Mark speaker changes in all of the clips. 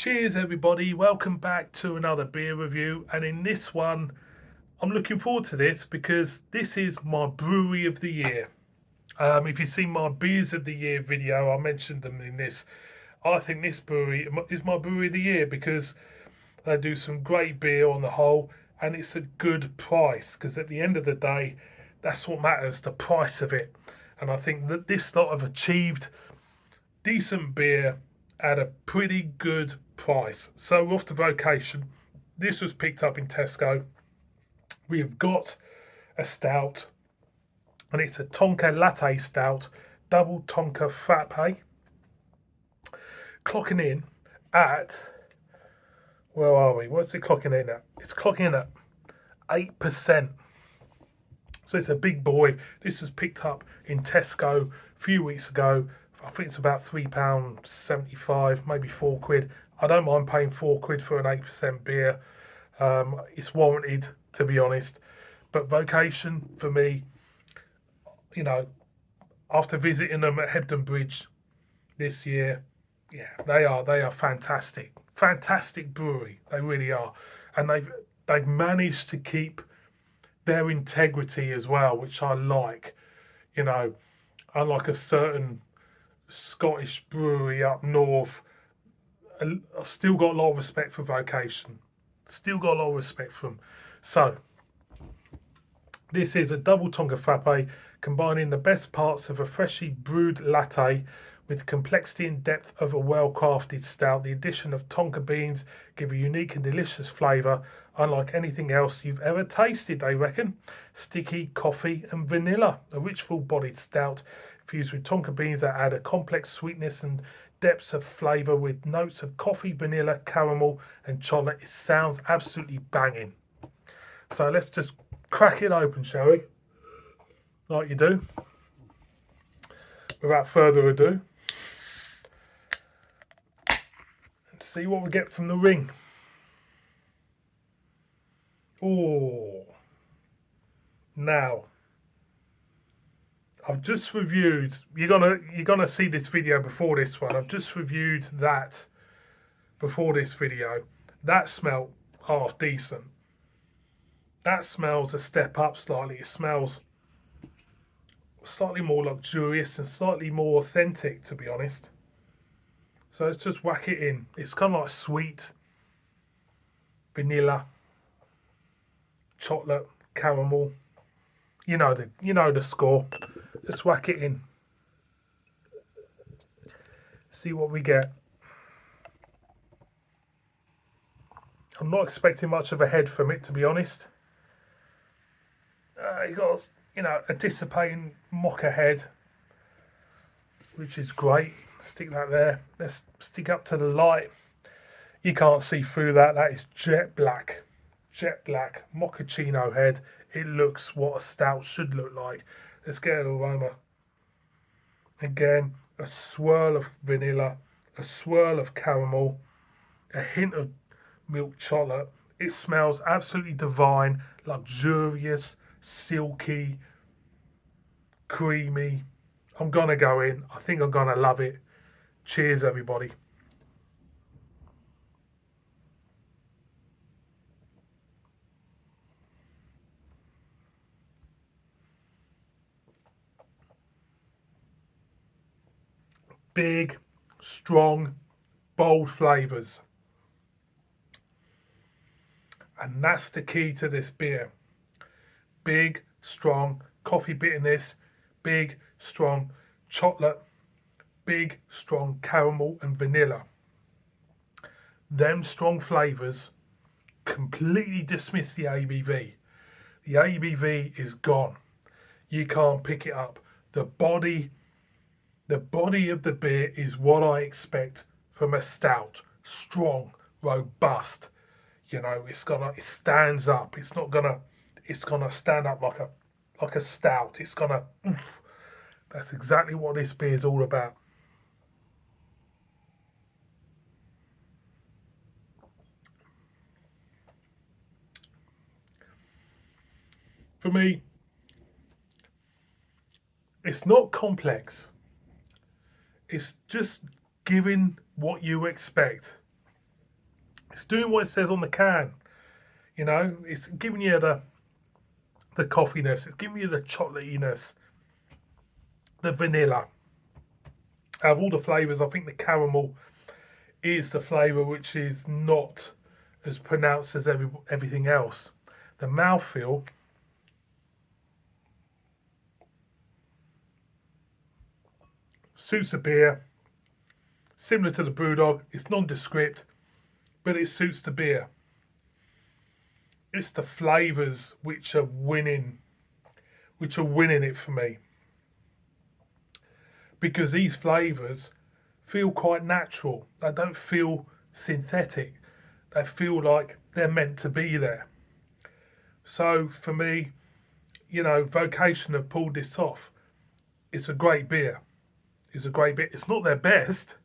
Speaker 1: Cheers everybody, welcome back to another beer review, and in this one I'm looking forward to this because this is my brewery of the year. If you've seen my beers of the year video, I mentioned them in this. I think this brewery is my brewery of the year because they do some great beer on the whole, and it's a good price, because at the end of the day that's what matters, the price of it. And I think that this lot have achieved decent beer at a pretty good price. So we're off to Vocation. This was picked up in Tesco. We have got a stout, and it's a Tonka latte stout, double Tonka Frappe, clocking in at, where are we? What's it clocking in at? It's clocking in at 8%. So it's a big boy. This was picked up in Tesco a few weeks ago. I think it's about £3.75, maybe £4. I don't mind paying £4 for an 8% beer. It's warranted, to be honest. But Vocation, for me, you know, after visiting them at Hebden Bridge this year, yeah, they are fantastic. Fantastic brewery. They really are. And they've managed to keep their integrity as well, which I like. You know, unlike a certain Scottish brewery up north, I've still got a lot of respect for Vocation. Still got a lot of respect for them. So, this is a double Tonka Frappe, combining the best parts of a freshly brewed latte with complexity and depth of a well-crafted stout. The addition of Tonka beans give a unique and delicious flavour, unlike anything else you've ever tasted, they reckon. Sticky, coffee and vanilla. A rich, full-bodied stout fused with Tonka beans that add a complex sweetness and depths of flavour with notes of coffee, vanilla, caramel and chocolate. It sounds absolutely banging. So let's just crack it open, shall we? Like you do. Without further ado, let's see what we get from the ring. Oh, now I've just reviewed. You're gonna see this video before this one. I've just reviewed that before this video. That smelled half decent. That smells a step up slightly. It smells slightly more luxurious and slightly more authentic, to be honest. So let's just whack it in. It's kind of like sweet, vanilla, chocolate, caramel. You know the score. Let's whack it in. See what we get. I'm not expecting much of a head from it, to be honest. You got, a dissipating mocha head, which is great. Stick that there. Let's stick up to the light. You can't see through that. That is jet black mochaccino head. It looks what a stout should look like. Let's get an aroma. Again, a swirl of vanilla, a swirl of caramel, a hint of milk chocolate. It smells absolutely divine, luxurious, silky, creamy. I'm gonna go in. I think I'm gonna love it. Cheers, everybody. Big, strong, bold flavours. And that's the key to this beer. Big, strong coffee bitterness, big, strong chocolate, big, strong caramel and vanilla. Them strong flavours completely dismiss the ABV. The ABV is gone. You can't pick it up. The body of the beer is what I expect from a stout. Strong, robust. It stands up. It's gonna stand up like a stout. It's gonna oof. That's exactly what this beer is all about. For me, it's not complex. It's just giving what you expect. It's doing what it says on the can. You know, it's giving you the coffeeness. It's giving you the chocolatiness, the vanilla. Out of all the flavours, I think the caramel is the flavour which is not as pronounced as everything else. The mouthfeel suits the beer, similar to the Brewdog. It's nondescript, but it suits the beer. It's the flavours which are winning it for me. Because these flavours feel quite natural. They don't feel synthetic. They feel like they're meant to be there. So for me, you know, Vocation have pulled this off. It's a great beer. It's a great beer. It's not their best,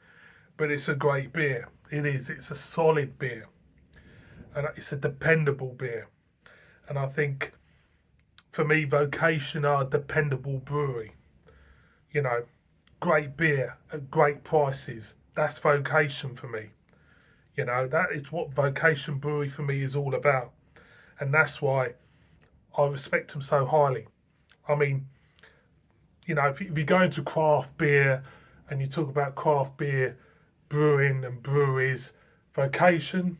Speaker 1: but it's a great beer. It is. It's a solid beer. And it's a dependable beer. And I think, for me, Vocation are a dependable brewery. You know, great beer at great prices. That's Vocation for me. You know, that is what Vocation Brewery for me is all about. And that's why I respect them so highly. I mean, you know, if you go into craft beer and you talk about craft beer brewing and breweries, Vocation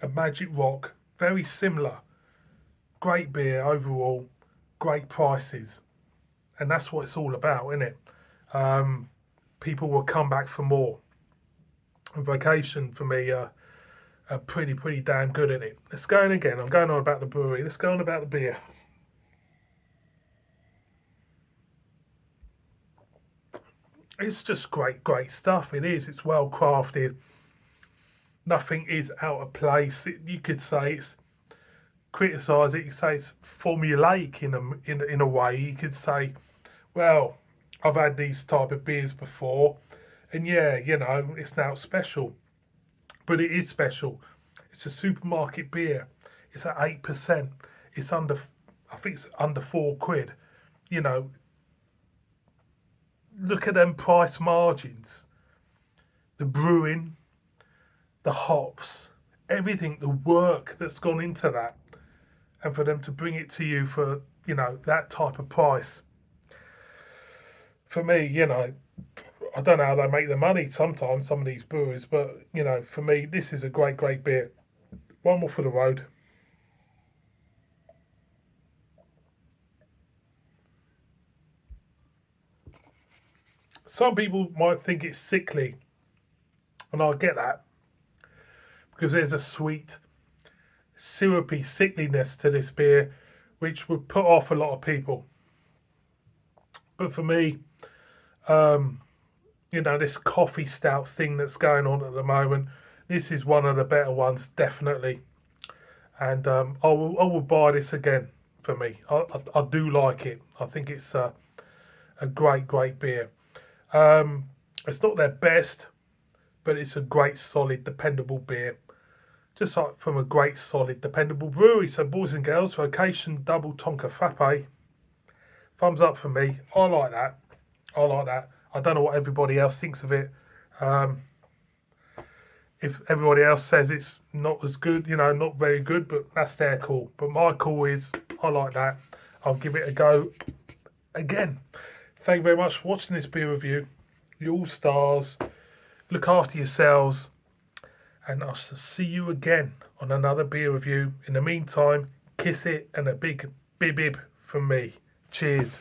Speaker 1: and Magic Rock, very similar. Great beer overall, great prices. And that's what it's all about, isn't it? People will come back for more. And Vocation for me are pretty damn good at it. Let's go on again. I'm going on about the brewery. Let's go on about the beer. It's just great stuff. It is. It's well crafted. Nothing is out of place. You could say it's criticise it. You could say it's formulaic in a way. You could say, well, I've had these type of beers before, and yeah, you know, it's now special, but it is special. It's a supermarket beer. It's at 8%. It's under, I think it's under £4. You know, look at them price margins. The brewing, the hops, everything, the work that's gone into that, and for them to bring it to you for, you know, that type of price. For me, you know, I don't know how they make their money sometimes, some of these breweries, but, you know, for me, this is a great beer. One more for the road. Some people might think it's sickly, and I get that, because there's a sweet, syrupy sickliness to this beer, which would put off a lot of people. But for me, you know, this coffee stout thing that's going on at the moment, this is one of the better ones, definitely. And I will buy this again for me. I do like it. I think it's a great beer. It's not their best, but it's a great, solid, dependable beer. Just like from a great, solid, dependable brewery. So, boys and girls, Vocation Double Tonka Frappe. Thumbs up for me. I like that. I like that. I don't know what everybody else thinks of it. If everybody else says it's not as good, you know, not very good, but that's their call. But my call is, I like that. I'll give it a go again. Thank you very much for watching this beer review. You all stars. Look after yourselves. And I'll see you again on another beer review. In the meantime, kiss it and a big bib from me. Cheers.